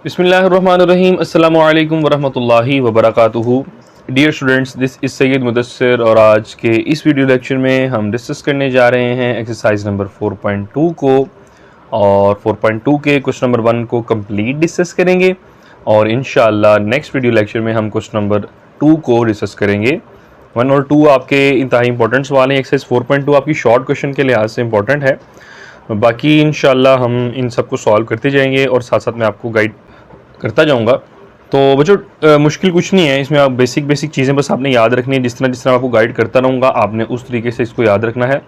बिस्मिल्लाहिर्रहमानिर्रहीम अस्सलामु अलैकुम वरहमतुल्लाहि वबरकातुहू। Dear students, this is Syed Mudassir और आज के इस वीडियो लेक्चर में हम डिस्कस करने जा रहे हैं एक्सरसाइज नंबर 4.2 को, और 4.2 के क्वेश्चन नंबर 1 को कंप्लीट डिस्कस करेंगे और इंशाअल्लाह नेक्स्ट वीडियो लेक्चर में हम क्वेश्चन नंबर 2 को डिस्कस करेंगे। 1 और 2 आपके इंतहाई इंपॉर्टेंट सवाल हैं। एक्सरसाइज 4.2 आपकी शॉर्ट क्वेश्चन के लिहाज से इंपॉर्टेंट है, बाकी इंशाअल्लाह हम इन सबको सॉल्व करते जाएंगे और साथ साथ मैं आपको गाइड करता जाऊंगा। तो बच्चों मुश्किल कुछ नहीं है, इसमें आप बेसिक चीज़ें बस आपने याद रखनी है। जिस तरह आपको गाइड करता रहूँगा आपने उस तरीके से इसको याद रखना है,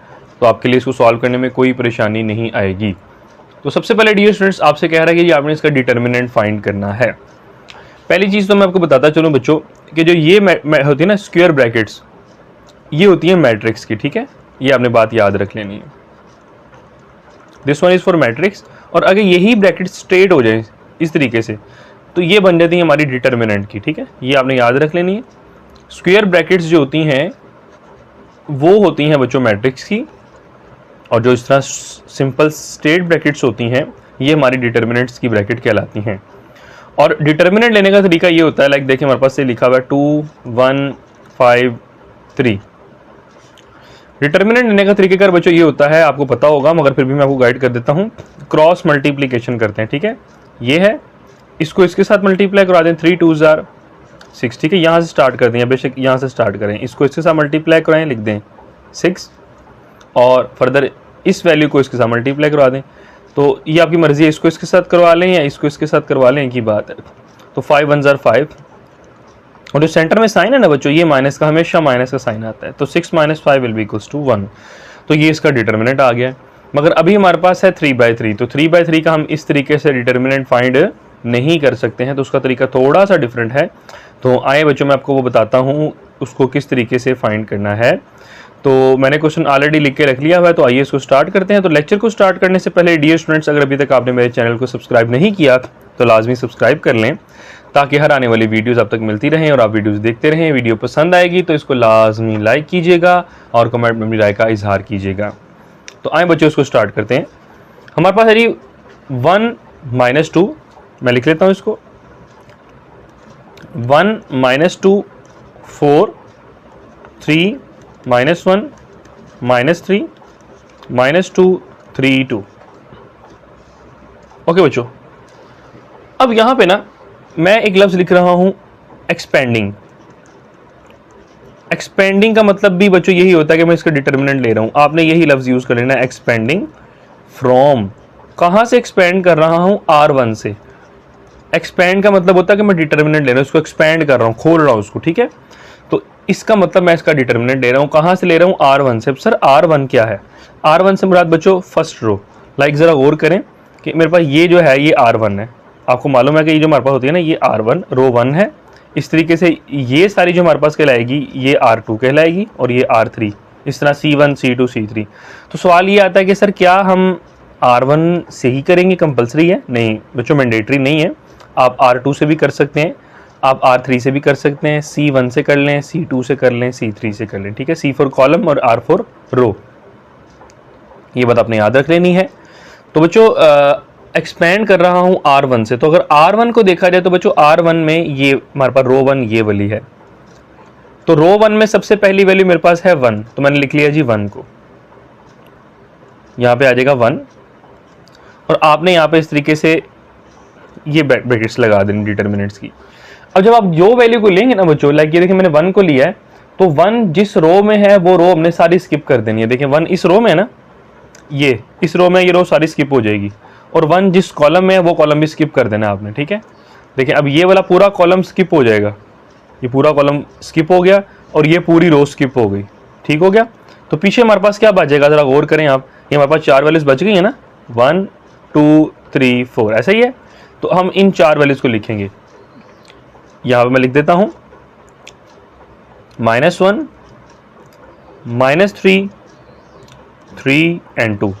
तो आपके लिए इसको सॉल्व करने में कोई परेशानी नहीं आएगी। तो सबसे पहले डियर स्टूडेंट्स आपसे कह रहा है कि आपने इसका डिटर्मिनेंट फाइंड करना है। पहली चीज़ तो मैं आपको बताता चलूँ बच्चों कि जो ये होती है ना स्क्वायर ब्रैकेट्स, ये होती है मैट्रिक्स की, ठीक है। ये आपने बात याद रख लेनी है, this one is for matrix. और अगर यही ब्रैकेट स्ट्रेट हो जाए इस तरीके से तो ये बन जाती है हमारी डिटर्मिनेंट की, ठीक है। ये आपने याद रख लेनी है। स्क्वायर ब्रैकेट्स जो होती हैं वो होती हैं बच्चों मैट्रिक्स की, और जो इस तरह सिंपल स्ट्रेट ब्रैकेट्स होती हैं ये हमारी डिटर्मिनेंट्स की ब्रैकेट कहलाती हैं। और डिटर्मिनेंट लेने का तरीका ये होता है, लाइक देखिए हमारे पास से लिखा हुआ है 2 1 5 3। डिटर्मिनेंट लेने का तरीकेकार बच्चों ये होता है, आपको पता होगा मगर फिर भी मैं आपको गाइड कर देता हूँ। क्रॉस मल्टीप्लिकेशन करते हैं, ठीक है। ये है, इसको इसके साथ मल्टीप्लाई करवा दें, 3 2 6, ठीक है। यहाँ से स्टार्ट कर दें, बेशक यहाँ से स्टार्ट करें, इसको इसके साथ मल्टीप्लाई कराएं, लिख दें 6 और फर्दर इस वैल्यू को इसके साथ मल्टीप्लाई करवा दें। तो ये आपकी मर्जी है, इसको इसके साथ करवा लें या इसको इसके साथ करवा लें, की बात है। तो 5 1 5, और जो सेंटर में साइन है ना बच्चों, ये माइनस का, हमेशा माइनस का साइन आता है। तो 6 - 5 विल बी इक्वल्स टू 1। तो ये इसका डिटर्मिनेंट आ गया। मगर अभी हमारे पास है 3/3, तो 3/3 का हम इस तरीके से डिटर्मिनेंट फाइंड नहीं कर सकते हैं, तो उसका तरीका थोड़ा सा डिफरेंट है। तो आए बच्चों मैं आपको वो बताता हूँ उसको किस तरीके से फाइंड करना है। तो मैंने क्वेश्चन ऑलरेडी लिख के रख लिया हुआ है, तो आइए इसको स्टार्ट करते हैं। तो लेक्चर को स्टार्ट करने से पहले डियर स्टूडेंट्स, अगर अभी तक आपने मेरे चैनल को सब्सक्राइब नहीं किया तो लाजमी सब्सक्राइब कर लें, ताकि हर आने वाली वीडियोस आप तक मिलती रहें और आप वीडियोस देखते रहें। वीडियो पसंद आएगी तो इसको लाजमी लाइक कीजिएगा और कमेंट में अपनी राय का इजहार कीजिएगा। तो आए बच्चों इसको स्टार्ट करते हैं। हमारे पास है जी 1 - 2, मैं लिख लेता हूँ इसको, 1 - 2 4, 3 - 1 -3 -2 3 2। ओके बच्चों, अब यहाँ पे ना मैं एक लफ्ज़ लिख रहा हूँ एक्सपेंडिंग। एक्सपेंडिंग का मतलब भी बच्चों यही होता है कि मैं इसका डिटर्मिनेंट ले रहा हूँ। आपने यही लफ्ज़ यूज़ कर लेना, एक्सपेंडिंग फ्रॉम। कहाँ से एक्सपेंड कर रहा हूँ? R1 से। एक्सपेंड का मतलब होता है कि मैं डिटर्मिनेंट ले रहा हूँ, उसको एक्सपेंड कर रहा हूँ, खोल रहा हूँ उसको, ठीक है। तो इसका मतलब मैं इसका डिटर्मिनेंट ले रहा हूँ। कहाँ से ले रहा हूँ? R1 से। सर R1 क्या है? R1 से मुराद बच्चों फर्स्ट रो। लाइक ज़रा गौर करें कि मेरे पास ये जो है ये R1 है। आपको मालूम है कि ये जो हमारे पास होती है ना ये R1 रो 1 है। इस तरीके से ये सारी जो हमारे पास कहलाएगी ये R2 कहलाएगी और ये R3, इस तरह C1 C2 C3। तो सवाल ये आता है कि सर क्या हम R1 से ही करेंगे? कंपलसरी है? नहीं बच्चों, मैंडेटरी नहीं है। आप R2 से भी कर सकते हैं, आप R3 से भी कर सकते हैं, C1 से कर लें, C2 से कर लें, C3 से कर लें, ठीक है। C फॉर कॉलम और R फॉर रो, ये बात आपने याद रख लेनी है। तो बच्चों एक्सपेंड कर रहा हूँ R1 से, तो अगर R1 को देखा जाए तो बच्चों R1 में ये हमारे पास रो 1 ये वाली है। तो रो 1 में सबसे पहली वैल्यू मेरे पास है 1, तो मैंने लिख लिया जी 1 को, यहाँ पे आ जाएगा 1। और आपने यहाँ पे इस तरीके से ये ब्रैकेट्स लगा देनी डिटर्मिनेंट्स की। अब जब आप जो वैल्यू को लेंगे ना बच्चों, लाइक ये देखिए मैंने 1 को लिया है, तो 1 जिस रो में है वो रो हमने सारी स्किप कर देनी है। देखिए 1 इस रो में है ना, ये इस रो में ये रो सारी स्किप हो जाएगी, और 1 जिस कॉलम में है वो कॉलम भी स्किप कर देना आपने, ठीक है। देखिए अब ये वाला पूरा कॉलम स्किप हो जाएगा, ये पूरा कॉलम स्किप हो गया और ये पूरी रो स्किप हो गई, ठीक हो गया। तो पीछे हमारे पास क्या बचेगा? ज़रा गौर करें आप, ये हमारे पास 4 वैल्यूज बच गई है ना, 1 2 3 4, ऐसा ही है। तो हम इन 4 वैल्यूज को लिखेंगे। यहाँ पे मैं लिख देता हूँ -1 -3 3 and 2,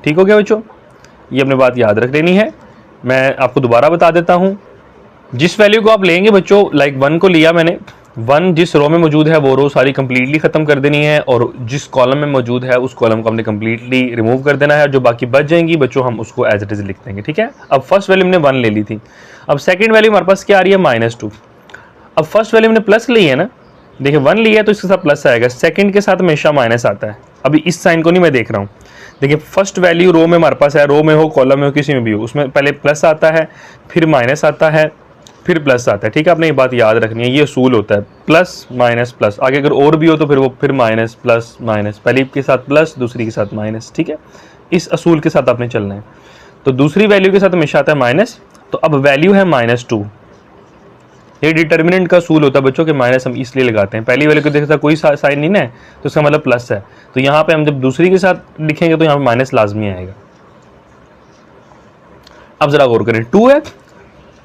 ठीक हो गया बच्चों। ये अपनी बात याद रख लेनी है। मैं आपको दोबारा बता देता हूँ, जिस वैल्यू को आप लेंगे बच्चों, लाइक 1 को लिया मैंने, 1 जिस रो में मौजूद है वो रो सारी कंप्लीटली ख़त्म कर देनी है, और जिस कॉलम में मौजूद है उस कॉलम को हमने कंप्लीटली रिमूव कर देना है। जो बाकी बच जाएंगी बच्चों हम उसको एज इट इज़ लिख देंगे, ठीक है। अब फर्स्ट वैल्यू हमने 1 ले ली थी, अब सेकंड वैल्यू हमारे पास क्या आ रही है -2। अब फर्स्ट वैल्यू हमने प्लस ली है ना, देखिए 1 लिया है तो इसके साथ प्लस आएगा, सेकंड के साथ हमेशा माइनस आता है। अभी इस साइन को नहीं मैं देख रहा हूँ, देखिए फर्स्ट वैल्यू रो में हमारे पास है, रो में हो कॉलम में हो किसी में भी हो, उसमें पहले प्लस आता है, फिर माइनस आता है, फिर प्लस आता है, ठीक है। आपने ये बात याद रखनी है, ये असूल होता है, प्लस माइनस प्लस। आगे अगर और भी हो तो फिर वो फिर माइनस प्लस माइनस, पहली के साथ प्लस दूसरी के साथ माइनस, ठीक है। इस असूल के साथ आपने चलना है। तो दूसरी वैल्यू के साथ हमेशा आता है माइनस, तो अब वैल्यू है -2। ये डिटर्मिनेंट का असूल होता है बच्चों के, माइनस हम इसलिए लगाते हैं, पहली वैल्यू को देखा कोई साइन नहीं है तो इसका मतलब प्लस है, तो यहाँ पे हम जब दूसरी के साथ लिखेंगे तो यहाँ पे माइनस लाजमी आएगा। अब जरा गौर करें, 2 है,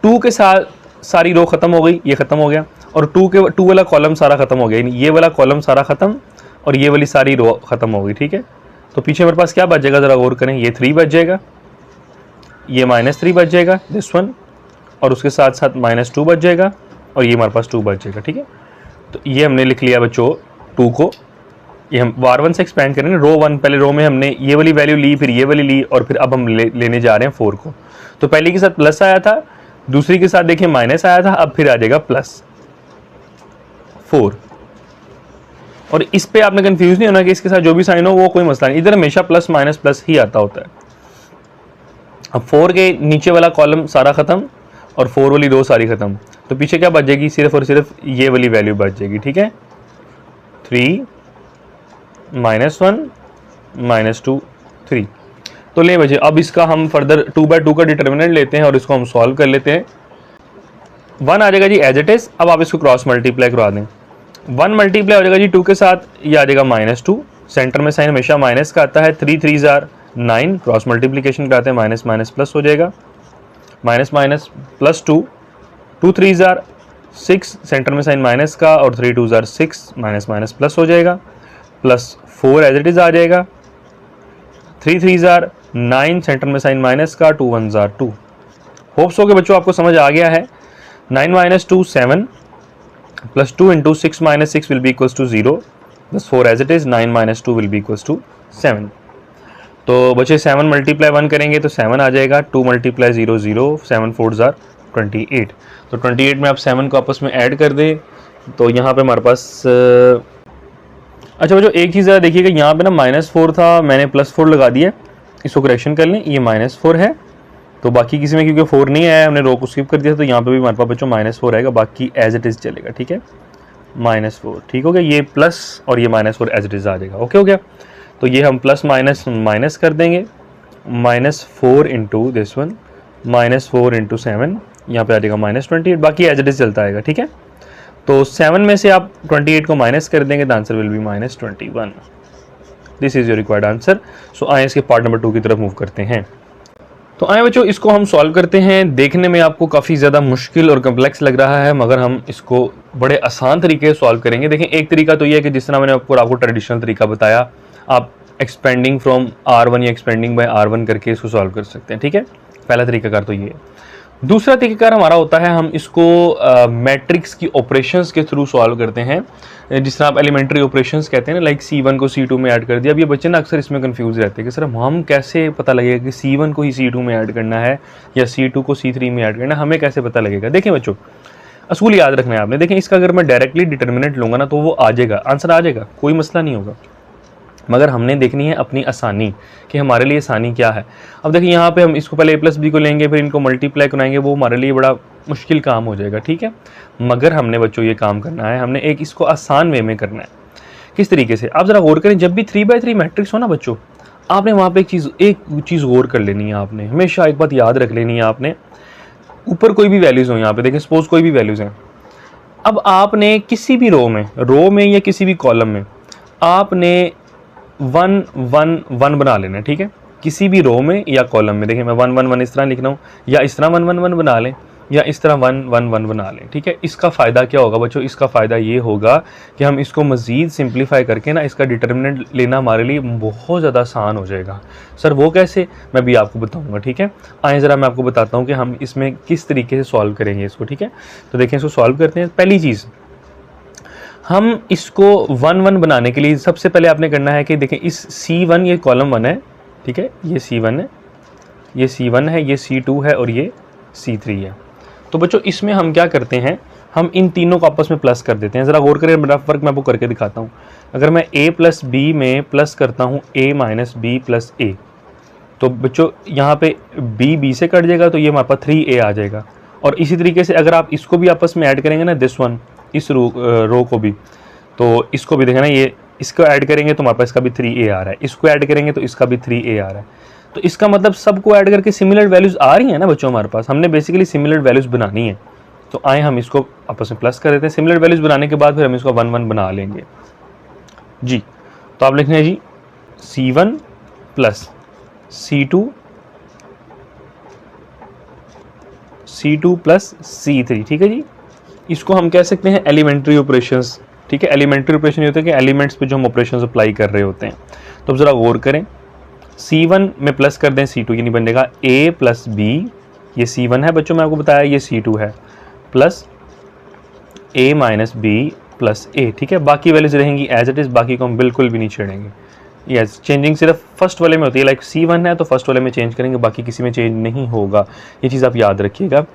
2 के साथ सारी रो खत्म हो गई, ये खत्म हो गया, और 2 वाला कॉलम सारा खत्म हो गया, ये वाला कॉलम सारा खत्म और ये वाली सारी रो खत्म हो गई, ठीक है। तो पीछे हमारे पास क्या बच जाएगा, जरा गौर करें, ये 3 बच जाएगा, ये -3 बच जाएगा दिस वन, और उसके साथ साथ -2 बच जाएगा, और ये हमारे पास 2 बच जाएगा, ठीक है। तो ये हमने लिख लिया बच्चों 2 को, ये हम बार 1 से एक्सपेंड करेंगे। रो 1 पहले रो में हमने ये वाली वैल्यू ली, फिर ये वाली ली, और फिर अब हम लेने जा रहे हैं 4 को। तो पहले के साथ प्लस आया था, दूसरी के साथ देखिए माइनस आया था, अब फिर आ जाएगा +4। और इस पे आपने कंफ्यूज नहीं होना कि इसके साथ जो भी साइन हो वो कोई मसला नहीं, इधर हमेशा प्लस माइनस प्लस ही आता होता है। अब 4 के नीचे वाला कॉलम सारा खत्म और 4 वाली रो सारी खत्म, तो पीछे क्या बच जाएगी, सिर्फ और सिर्फ ये वाली वैल्यू बच जाएगी, ठीक है। 3 -1 -2 3। तो ले बच्चे, अब इसका हम फर्दर 2/2 का डिटर्मिनेंट लेते हैं और इसको हम सॉल्व कर लेते हैं। 1 आ जाएगा जी एज इट इज, अब आप इसको क्रॉस मल्टीप्लाई करवा दें, 1 मल्टीप्लाई हो जाएगा जी 2 के साथ, ये आ जाएगा -2, सेंटर में साइन हमेशा माइनस का आता है, 3 3 9, क्रॉस मल्टीप्लीकेशन कराते हैं, माइनस माइनस प्लस हो जाएगा, माइनस माइनस +2, 2 3 6, सेंटर में साइन माइनस का, और 3 2 6, माइनस माइनस प्लस हो जाएगा, +4 एज इट इज आ जाएगा, 3 3 9, सेंटर में साइन माइनस का, 2 1 2। होप्स हो के बच्चों आपको समझ आ गया है। 9 - 2 7, +2 × 6 - 6 will be equals to 0, thus 4 as it is, 9 - 2 will be equals to 7। तो बच्चे 7 × 1 करेंगे तो 7 आ जाएगा, 2 × 0 0, 7 4 28। तो 28 में आप 7 को आपस में ऐड कर दें तो यहाँ पे हमारे पास अच्छा बच्चों एक चीज़ ज़रा देखिएगा, यहाँ पे ना -4 था, मैंने +4 लगा दिया, इसको करेक्शन कर लें, ये -4 है, तो बाकी किसी में क्योंकि 4 नहीं आया, हमने रो को स्किप कर दिया, तो यहाँ पे भी हमारे पास बच्चों -4 आएगा, बाकी एज इट इज़ चलेगा, ठीक है। -4 ठीक हो गया, ये प्लस और ये -4 एज इट इज़ आ जाएगा, ओके हो गया। तो ये हम प्लस माइनस माइनस कर देंगे, -4 × दिस वन, -4 × 7, यहाँ पे आ जाएगा -28, बाकी एज इट इज़ चलता आएगा, ठीक है। तो 7 में से आप 28 को माइनस कर देंगे, the answer will be -21। This is your required answer. So आए इसके पार्ट नंबर 2 की तरफ मूव करते हैं। तो आए बच्चों इसको हम सॉल्व करते हैं। देखने में आपको काफ़ी ज़्यादा मुश्किल और कम्प्लेक्स लग रहा है, मगर हम इसको बड़े आसान तरीके से सॉल्व करेंगे। देखें एक तरीका तो ये है कि जिस तरह मैंने आपको ट्रेडिशनल तरीका बताया, आप एक्सपेंडिंग फ्रॉम R1 या एक्सपेंडिंग बाय R1 करके इसको सॉल्व कर सकते हैं, ठीक है। पहला तरीकाकार तो ये है। दूसरा तरीकाकार हमारा होता है, हम इसको मैट्रिक्स की ऑपरेशंस के थ्रू सॉल्व करते हैं, जिस तरह आप एलिमेंट्री ऑपरेशंस कहते हैं ना, लाइक C1 को C2 में ऐड कर दिया। अब ये बच्चे ना अक्सर इसमें कंफ्यूज रहते हैं कि सर हम कैसे पता लगेगा कि C1 को ही C2 में ऐड करना है या C2 को C3 में ऐड करना है, हमें कैसे पता लगेगा। देखें बच्चों असूल याद रखना है आपने। देखें इसका अगर मैं डायरेक्टली डिटर्मिनेंट लूँगा ना तो वो आ जाएगा, आंसर आ जाएगा, कोई मसला नहीं होगा, मगर हमने देखनी है अपनी आसानी कि हमारे लिए आसानी क्या है। अब देखिए यहाँ पे हम इसको पहले a + b को लेंगे, फिर इनको मल्टीप्लाई कराएंगे, वो हमारे लिए बड़ा मुश्किल काम हो जाएगा, ठीक है। मगर हमने बच्चों ये काम करना है, हमने एक इसको आसान वे में करना है। किस तरीके से, आप ज़रा गौर करें, जब भी 3/3 मैट्रिक्स हो ना बच्चों, आपने वहाँ पर एक चीज़ गौर कर लेनी है, आपने हमेशा एक बात याद रख लेनी है, आपने ऊपर कोई भी वैल्यूज़ हो, यहाँ पे देखें सपोज कोई भी वैल्यूज़ हैं, अब आपने किसी भी रो में या किसी भी कॉलम में आपने 1 1 1 बना लेना है, ठीक है। किसी भी रो में या कॉलम में, देखिए मैं 1 1 1 इस तरह लिख रहा हूँ, या इस तरह 1 1 1 बना लें, या इस तरह 1 1 1 बना लें, ठीक है। इसका फ़ायदा क्या होगा बच्चों, इसका फ़ायदा ये होगा कि हम इसको मज़ीद सिंप्लीफाई करके ना इसका डिटर्मिनेंट लेना हमारे लिए बहुत ज़्यादा आसान हो जाएगा। सर वो कैसे, मैं भी आपको बताऊँगा, ठीक है। आए ज़रा मैं आपको बताता हूँ कि हम इसमें किस तरीके से सॉल्व करेंगे इसको, ठीक है। तो देखिए इसको सॉल्व करते हैं। पहली चीज़ हम इसको 1 1 बनाने के लिए सबसे पहले आपने करना है कि देखें इस C1 ये कॉलम 1 है, ठीक है, ये C1 है, ये C1 है, ये C2 है और ये C3 है। तो बच्चों इसमें हम क्या करते हैं, हम इन तीनों को आपस में प्लस कर देते हैं। ज़रा गौर करें, रफ वर्क मैं आपको करके दिखाता हूँ। अगर मैं A प्लस बी में प्लस करता हूँ A माइनस बी प्लस ए, तो बच्चों यहाँ पे B से कट जाएगा, तो ये हमारे पास 3A आ जाएगा। और इसी तरीके से अगर आप इसको भी आपस में ऐड करेंगे ना, दिस वन, इस रो को भी, तो इसको भी देखें ना, ये इसको ऐड करेंगे तो हमारे पास इसका भी 3A आ रहा है, इसको ऐड करेंगे तो इसका भी 3A आ रहा है। तो इसका मतलब सबको ऐड करके सिमिलर वैल्यूज़ आ रही हैं ना बच्चों हमारे पास। हमने बेसिकली सिमिलर वैल्यूज़ बनानी है, तो आए हम इसको आपस में प्लस कर देते हैं। सिमिलर वैल्यूज़ बनाने के बाद फिर हम इसको 1 1 बना लेंगे जी। तो आप लिखना है जी C1 plus C2 plus C3, ठीक है जी। इसको हम कह सकते हैं एलिमेंट्री ऑपरेशंस, ठीक है। एलिमेंट्री ऑपरेशन ये होता है कि एलिमेंट्स पे जो हम ऑपरेशंस अप्लाई कर रहे होते हैं। तो अब ज़रा गौर करें, C1 में प्लस कर दें C2, यानी बन जाएगा A प्लस बी, ये C1 है बच्चों, मैं आपको बताया ये C2 है, plus A minus B plus A, ठीक है। बाकी वैल्यूज रहेंगी एज इट इज़, बाकी को हम बिल्कुल भी नहीं छेड़ेंगे। यस, चेंजिंग सिर्फ फर्स्ट वाले में होती है, लाइक C1 है तो फर्स्ट वाले में चेंज करेंगे, बाकी किसी में चेंज नहीं होगा, ये चीज़ आप याद रखिएगा।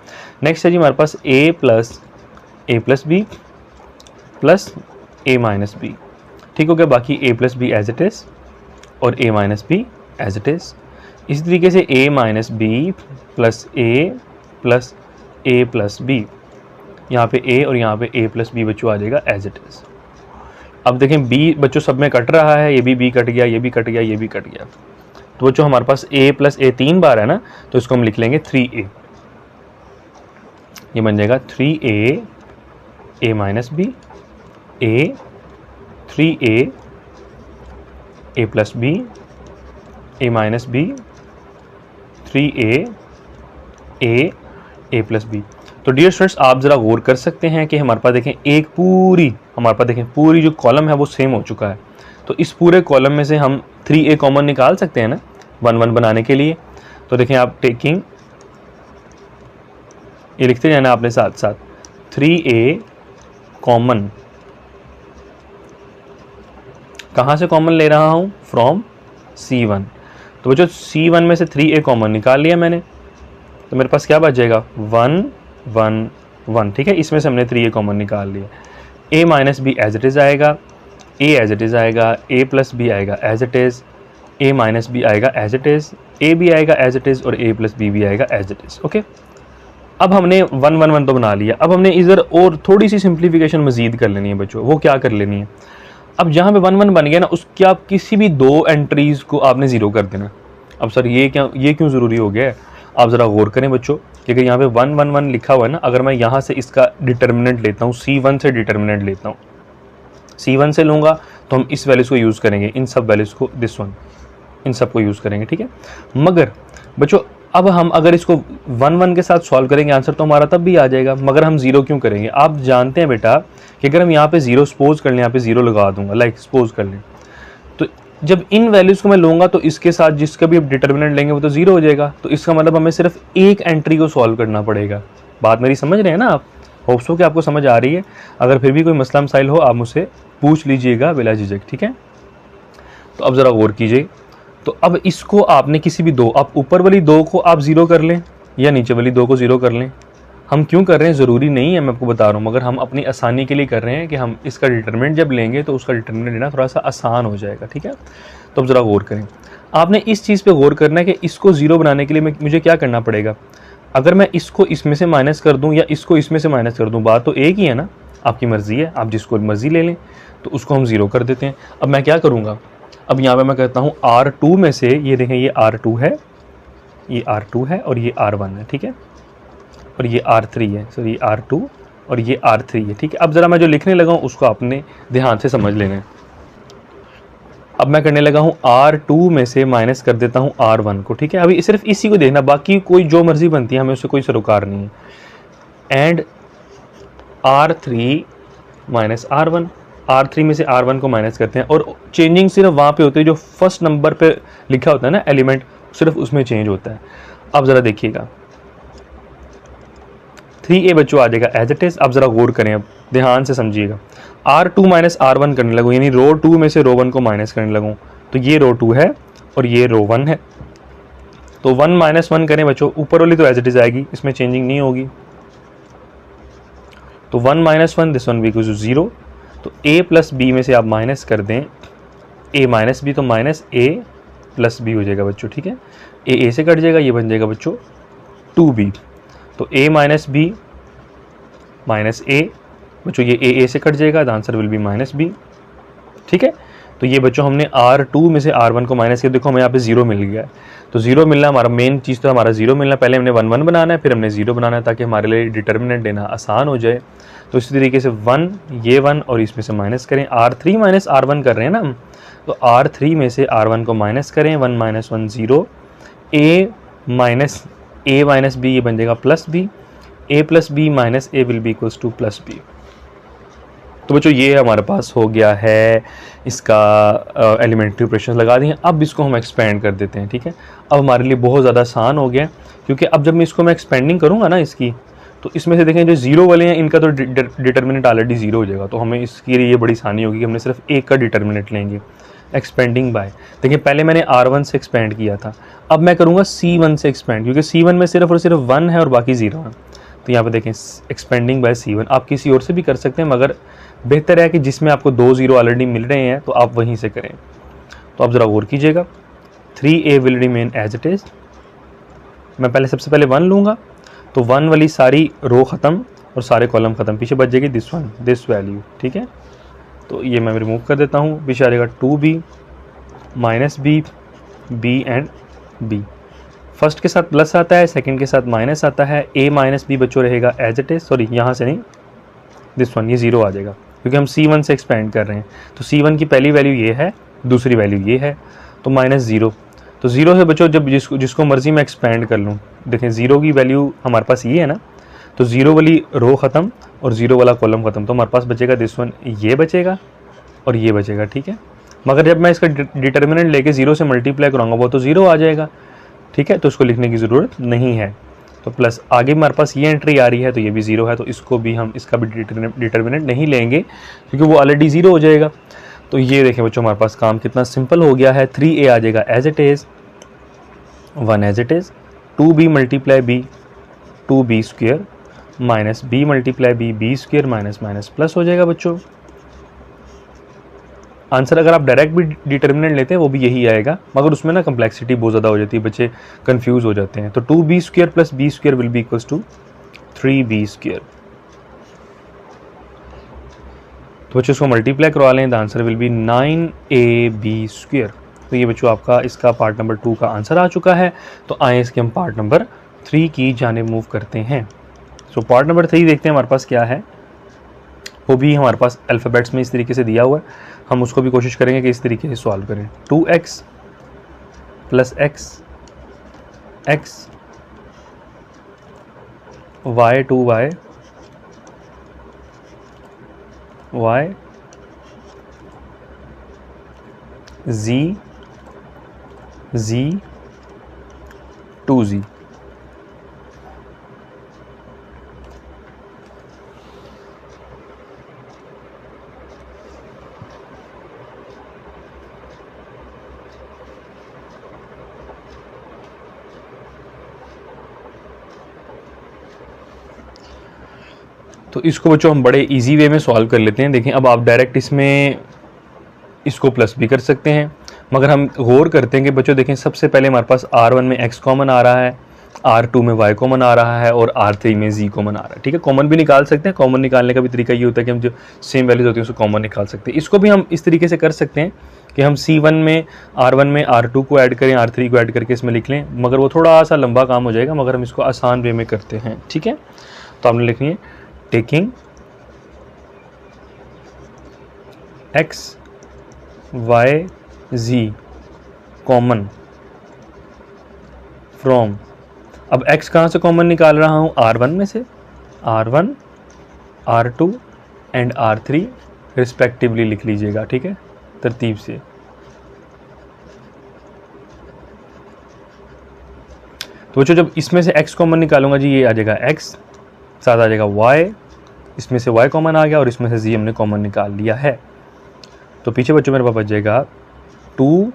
नेक्स्ट है जी हमारे पास A plus B plus A minus B, ठीक हो गया। बाकी A plus B as it is और A minus B as it is. इसी तरीके से A minus B plus A plus A plus B, यहाँ पे A और यहाँ पे A प्लस बी बच्चों आ जाएगा एज इट इज़। अब देखें B बच्चों सब में कट रहा है, ये भी B कट गया, ये भी कट गया, ये भी कट गया। तो बच्चों हमारे पास A प्लस A 3 बार है ना, तो इसको हम लिख लेंगे 3A, ये बन जाएगा 3A A minus B A 3A A plus B A minus B 3A A plus B. तो डियर स्टूडेंट्स आप ज़रा गौर कर सकते हैं कि हमारे पास देखें एक पूरी जो कॉलम है वो सेम हो चुका है। तो इस पूरे कॉलम में से हम 3A कॉमन निकाल सकते हैं ना 1 1 बनाने के लिए। तो देखें आप टेकिंग, ये लिखते जाना आपने साथ साथ 3A कॉमन, कहाँ से कॉमन ले रहा हूँ, फ्रॉम C1। तो बच्चों C1 में से 3A कॉमन निकाल लिया मैंने, तो मेरे पास क्या बच जाएगा 1 1 1, ठीक है। इसमें से हमने 3A कॉमन निकाल लिया। A minus B as it is आएगा, A एज इट इज़ आएगा, A प्लस बी आएगा as it is, A minus b आएगा एज इट इज़, A भी आएगा एज इट इज़ और A प्लस बी भी आएगा एज इट इज़, ओके। अब हमने 1 1 1 तो बना लिया। अब हमने इधर और थोड़ी सी सिंप्लीफिकेशन मजीद कर लेनी है बच्चों। वो क्या कर लेनी है, अब जहाँ पे 1 1 बन गया ना, उसके आप किसी भी 2 एंट्रीज़ को आपने ज़ीरो कर देना। अब सर ये क्यों ज़रूरी हो गया है, आप ज़रा गौर करें बच्चों, क्योंकि यहाँ पे 1 1 1 लिखा हुआ है ना। अगर मैं यहाँ से इसका डिटर्मिनेंट लेता हूँ, C1 से डिटर्मिनेंट लेता हूँ, C1 से लूँगा तो हम इस वैल्यूज़ को यूज़ करेंगे, इन सब वैल्यूज़ को, दिस वन, इन सब को यूज़ करेंगे, ठीक है। मगर बच्चों अब हम अगर इसको 1 1 के साथ सॉल्व करेंगे, आंसर तो हमारा तब भी आ जाएगा। मगर हम ज़ीरो क्यों करेंगे, आप जानते हैं बेटा कि अगर हम यहाँ पे ज़ीरो सपोज कर लें, यहाँ पे ज़ीरो लगा दूंगा, लाइक सपोज कर लें, तो जब इन वैल्यूज़ को मैं लूँगा तो इसके साथ जिसका भी डिटर्मिनेंट लेंगे वो तो ज़ीरो हो जाएगा। तो इसका मतलब हमें सिर्फ एक एंट्री को सॉल्व करना पड़ेगा। बात मेरी समझ रहे हैं ना आप, होप्स हो कि आपको समझ आ रही है। अगर फिर भी कोई मसला मसाइल हो आप मुझसे पूछ लीजिएगा बिला झिझक, ठीक है। तो अब ज़रा गौर कीजिए, तो अब इसको आपने किसी भी 2, आप ऊपर वाली 2 को आप ज़ीरो कर लें या नीचे वाली 2 को ज़ीरो कर लें। हम क्यों कर रहे हैं ज़रूरी नहीं है, मैं आपको बता रहा हूँ, मगर हम अपनी आसानी के लिए कर रहे हैं कि हम इसका डिटरमिनेंट जब लेंगे तो उसका डिटरमिनेंट लेना थोड़ा सा आसान हो जाएगा, ठीक है। तो अब ज़रा गौर करें, आपने इस चीज़ पे गौर करना है कि इसको ज़ीरो बनाने के लिए मुझे क्या करना पड़ेगा। अगर मैं इसको इसमें से माइनस कर दूँ या इसको इसमें से माइनस कर दूँ, बात तो एक ही है ना, आपकी मर्ज़ी है, आप जिसको मर्ज़ी ले लें। तो उसको हम ज़ीरो कर देते हैं। अब मैं क्या करूँगा, अब यहाँ पे मैं कहता हूँ R2 में से, ये देखें ये R2 है, ये R2 है और ये R1 है, ठीक है, और ये R3 है, सो ये R2 और ये R3 है, ठीक है। अब ज़रा मैं जो लिखने लगा हूँ उसको आपने ध्यान से समझ लेना है। अब मैं करने लगा हूँ R2 में से माइनस कर देता हूँ R1 को, ठीक है। अभी सिर्फ इसी को देखना, बाकी कोई जो मर्ज़ी बनती है हमें उससे कोई सरोकार नहीं है। And R3 minus R1, R3 में से R1 को माइनस करते हैं, और चेंजिंग सिर्फ वहाँ पे होती है जो फर्स्ट नंबर पे लिखा होता है ना एलिमेंट, सिर्फ उसमें चेंज होता है। अब ज़रा देखिएगा, 3a बच्चों आ जाएगा एज इट इज। अब जरा गौर करें, अब ध्यान से समझिएगा। R2 माइनस R1 करने लगूँ, यानी रो 2 में से रो 1 को माइनस करने लगूँ, तो ये रो 2 है और ये रो 1 है। तो 1 माइनस 1 करें बच्चों, ऊपर वाली तो एज इट इज आएगी, इसमें चेंजिंग नहीं होगी। तो 1 minus 1, this one be equals to 0। तो a प्लस बी में से आप माइनस कर दें a माइनस बी, तो माइनस a प्लस बी हो जाएगा बच्चों, ठीक है। a से कट जाएगा, ये बन जाएगा बच्चों 2b। तो a minus b minus a बच्चों, ये a से कट जाएगा, the answer will be minus b, ठीक है। तो ये बच्चों हमने R2 में से R1 को माइनस किया, देखो हमें यहाँ पे 0 मिल गया है। तो 0 मिलना हमारा मेन चीज़, तो हमारा 0 मिलना, पहले हमने 1 1 बनाना है, फिर हमने 0 बनाना है, ताकि हमारे लिए डिटर्मिनेंट देना आसान हो जाए। तो इसी तरीके से 1, ये 1 और इसमें से माइनस करें। R3 माइनस R1 कर रहे हैं ना हम, तो R3 में से R1 को माइनस करें, 1 माइनस 1 0, a माइनस बी, ये बन जाएगा plus B, a plus b minus a will be equals to plus B. तो बच्चों ये हमारे पास हो गया है, इसका एलिमेंट्री ऑपरेशन लगा दिए। अब इसको हम एक्सपेंड कर देते हैं, ठीक है। अब हमारे लिए बहुत ज़्यादा आसान हो गया, क्योंकि अब जब मैं इसको एक्सपेंडिंग करूँगा ना इसकी, तो इसमें से देखें जो 0 वाले हैं इनका तो डिटर्मिनेंट ऑलरेडी 0 हो जाएगा, तो हमें इसके लिए ये बड़ी आसानी होगी कि हमने सिर्फ एक का डिटर्मिनेंट लेंगे। एक्सपेंडिंग बाय, देखिए पहले मैंने R1 से एक्सपेंड किया था, अब मैं करूँगा C1 से एक्सपेंड, क्योंकि C1 में सिर्फ और सिर्फ 1 है और बाकी 0 है। तो यहाँ पे देखें एक्सपेंडिंग बाय C1, आप किसी और से भी कर सकते हैं, मगर बेहतर है कि जिसमें आपको 2 0 ऑलरेडी मिल रहे हैं तो आप वहीं से करें। तो आप ज़रा गौर कीजिएगा, 3a will remain as it is. मैं पहले सबसे पहले 1 लूँगा, तो 1 वाली सारी रो ख़त्म और सारे कॉलम ख़त्म, पीछे बच जाएगी दिस वैल्यू, ठीक है। तो ये मैं रिमूव कर देता हूँ, पीछे आ जाएगा 2b minus b, b and b। First के साथ प्लस आता है, सेकंड के साथ माइनस आता है। a माइनस b बच्चों रहेगा एज इट इज़, सॉरी यहाँ से नहीं, दिस वन, ये 0 आ जाएगा, क्योंकि हम C1 से एक्सपेंड कर रहे हैं। तो C1 की पहली वैल्यू ये है, दूसरी वैल्यू ये है, तो माइनस 0। तो 0 से बच्चों जब जिसको मर्जी मैं एक्सपेंड कर लूँ, देखें 0 की वैल्यू हमारे पास ये है ना, तो 0 वाली रो ख़त्म और 0 वाला कॉलम ख़त्म, तो हमारे पास बचेगा दिस वन, ये बचेगा और ये बचेगा, ठीक है। मगर जब मैं इसका डिटर्मिनेंट लेके 0 से मल्टीप्लाई करूँगा वो तो 0 आ जाएगा, ठीक है। तो उसको लिखने की ज़रूरत नहीं है। तो प्लस आगे हमारे पास ये एंट्री आ रही है, तो ये भी 0 है, तो इसको भी हम इसका भी डिटर्मिनेंट नहीं लेंगे, क्योंकि वो ऑलरेडी 0 हो जाएगा। तो ये देखें बच्चों हमारे पास काम कितना सिंपल हो गया है। 3a आ जाएगा as it is, 1 as it is, 2b multiply b 2b square minus b multiply b square minus minus plus हो जाएगा बच्चों। आंसर अगर आप डायरेक्ट भी डिटर्मिनेंट लेते हैं वो भी यही आएगा, मगर उसमें ना कम्प्लेक्सिटी बहुत ज़्यादा हो जाती है, बच्चे कंफ्यूज हो जाते हैं। तो 2b square plus b square will be equals to 3b square. तो बच्चों इसको मल्टीप्लाई करवा लें, the answer will be 9ab square. तो ये बच्चों आपका इसका पार्ट नंबर 2 का आंसर आ चुका है। तो आए इसके हम पार्ट नंबर 3 की जानिब मूव करते हैं। सो पार्ट नंबर 3 देखते हैं हमारे पास क्या है। वो भी हमारे पास अल्फ़ाबेट्स में इस तरीके से दिया हुआ है, हम उसको भी कोशिश करेंगे कि इस तरीके से सॉल्व करें। 2x plus x x y 2y y z z 2z। तो इसको बच्चों हम बड़े इजी वे में सॉल्व कर लेते हैं। देखें अब आप डायरेक्ट इसमें इसको प्लस भी कर सकते हैं, मगर हम गौर करते हैं कि बच्चों देखें सबसे पहले हमारे पास R1 में x कॉमन आ रहा है, R2 में y कॉमन आ रहा है और R3 में z कॉमन आ रहा है, ठीक है। कॉमन भी निकाल सकते हैं, कॉमन निकालने का भी तरीका ये होता है कि हम जो सेम वैल्यूज होती है उसको कॉमन निकाल सकते हैं। इसको भी हम इस तरीके से कर सकते हैं कि हम C1 में R1 में R2 को ऐड करें, R3 को ऐड करके इसमें लिख लें, मगर वो थोड़ा सा लंबा काम हो जाएगा, मगर हम इसको आसान वे में करते हैं, ठीक है। तो हमने लिखनी है taking x y z common from, अब x कहाँ से कॉमन निकाल रहा हूँ, R1 में से, R1 R2 and R3 respectively लिख लीजिएगा, ठीक है, तरतीब से। तो बच्चों जब इसमें से x कॉमन निकालूंगा जी, ये आ जाएगा x साथ आ जाएगा y, इसमें से y कॉमन आ गया और इसमें से z हमने कॉमन निकाल लिया है। तो पीछे बच्चों मेरे पास बचेगा 2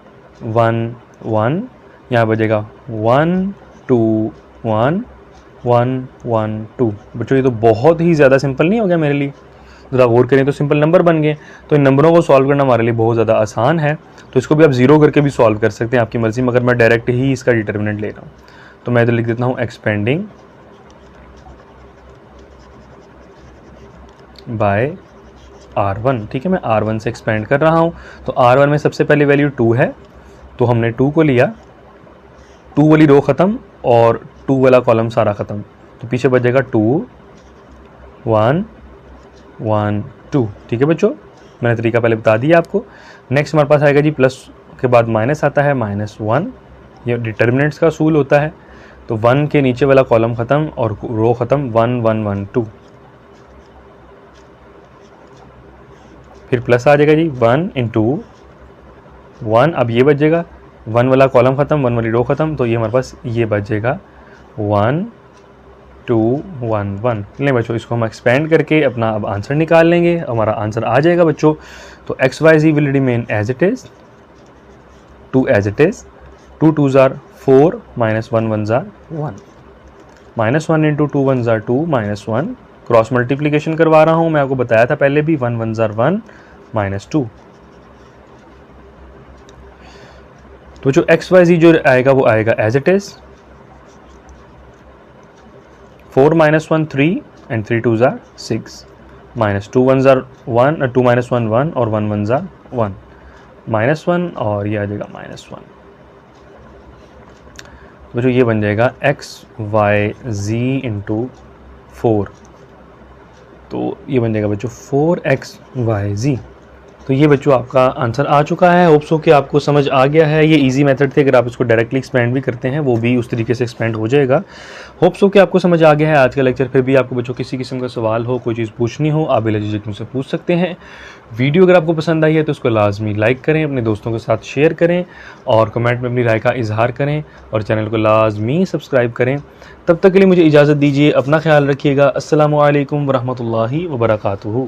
1 1, यहाँ बचेगा 1 2 1 1 1 2। बच्चों ये तो बहुत ही ज़्यादा सिंपल नहीं हो गया मेरे लिए? ज़रा गौर करें तो सिंपल नंबर बन गए। तो इन नंबरों को सॉल्व करना हमारे लिए बहुत ज़्यादा आसान है। तो इसको भी आप ज़ीरो करके भी सॉल्व कर सकते हैं, आपकी मर्ज़ी, मगर मैं डायरेक्ट ही इसका डिटर्मिनेंट ले रहा हूँ। तो मैं इधर लिख देता हूँ एक्सपेंडिंग बाय R1। ठीक है, मैं R1 से एक्सपेंड कर रहा हूँ। तो R1 में सबसे पहले वैल्यू 2 है, तो हमने 2 को लिया, 2 वाली रो ख़त्म और 2 वाला कॉलम सारा ख़त्म। तो पीछे बच जाएगा 2 1 1 2। ठीक है बच्चों, मैंने तरीका पहले बता दिया आपको। नेक्स्ट हमारे पास आएगा जी प्लस के बाद माइनस आता है, -1। ये डिटर्मिनेंट्स का असूल होता है। तो 1 के नीचे वाला कॉलम ख़त्म और रो ख़त्म, 1 1 1 2। फिर प्लस आ जाएगा जी 1 × 1। अब ये बच जाएगा, 1 वाला कॉलम ख़त्म, 1 वाली रो ख़त्म, तो ये हमारे पास ये बच जाएगा 1 2 1 1। लें बच्चों, इसको हम एक्सपेंड करके अपना अब आंसर निकाल लेंगे, हमारा आंसर आ जाएगा बच्चों। तो XYZ will remain as it is, 2 as it is, 2 2s are 4, -1 1s are 1, -1 × 2 1s are 2, -1। Cross multiplication करवा रहा हूँ, मैं आपको बताया था पहले भी, 1 1s are 1, -2। तो जो XYZ जो आएगा वो आएगा as it is, 4 -1 3 and 3 2s are 6, -2 1s are 1, 2 -1 1 और 1 1s are 1, -1 और ये आ जाएगा -1। तो जो ये बन जाएगा XYZ × 4। तो ये बन जाएगा बच्चों 4XYZ। तो ये बच्चों आपका आंसर आ चुका है। होप सो कि आपको समझ आ गया है। ये इजी मेथड थे, अगर आप इसको डायरेक्टली एक्सपेंड भी करते हैं वो भी उस तरीके से एक्सपेंड हो जाएगा। होप सो कि आपको समझ आ गया है आज का लेक्चर। फिर भी आपको बच्चों किसी किस्म का सवाल हो, कोई चीज़ पूछनी हो, आप बेझिझक मुझसे पूछ सकते हैं। वीडियो अगर आपको पसंद आई है तो उसको लाजमी लाइक करें, अपने दोस्तों के साथ शेयर करें और कमेंट में अपनी राय का इजहार करें और चैनल को लाजमी सब्सक्राइब करें। तब तक के लिए मुझे इजाज़त दीजिए, अपना ख्याल रखिएगा। अस्सलामु अलैकुम वरहमतुल्लाहि वबरकातुहू।